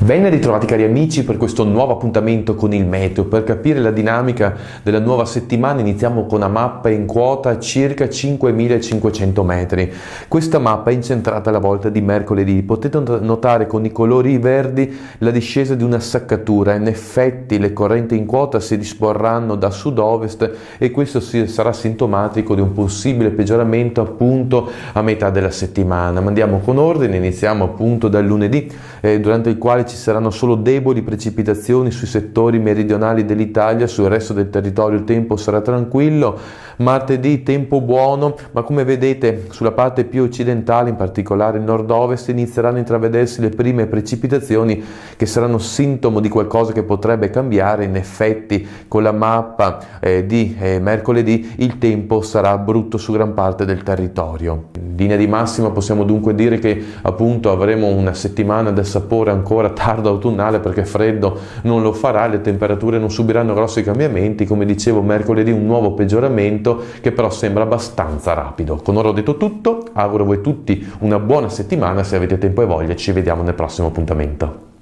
Ben ritrovati cari amici per questo nuovo appuntamento con il meteo. Per capire la dinamica della nuova settimana iniziamo con una mappa in quota a circa 5.500 metri. Questa mappa è incentrata alla volta di mercoledì. Potete notare con i colori verdi la discesa di una saccatura. In effetti le correnti in quota si disporranno da sud-ovest e questo sarà sintomatico di un possibile peggioramento appunto a metà della settimana. Ma andiamo con ordine, iniziamo appunto dal lunedì, durante il quale ci saranno solo deboli precipitazioni sui settori meridionali dell'Italia. Sul resto del territorio il tempo sarà tranquillo. Martedì tempo buono, ma come vedete sulla parte più occidentale, in particolare il nord-ovest, inizieranno a intravedersi le prime precipitazioni che saranno sintomo di qualcosa che potrebbe cambiare. In effetti con la mappa di mercoledì il tempo sarà brutto su gran parte del territorio. In linea di massima possiamo dunque dire che appunto avremo una settimana del sapore ancora tardo autunnale, perché freddo non lo farà, le temperature non subiranno grossi cambiamenti. Come dicevo, mercoledì un nuovo peggioramento che però sembra abbastanza rapido. Con ora ho detto tutto, auguro a voi tutti una buona settimana. Se avete tempo e voglia ci vediamo nel prossimo appuntamento.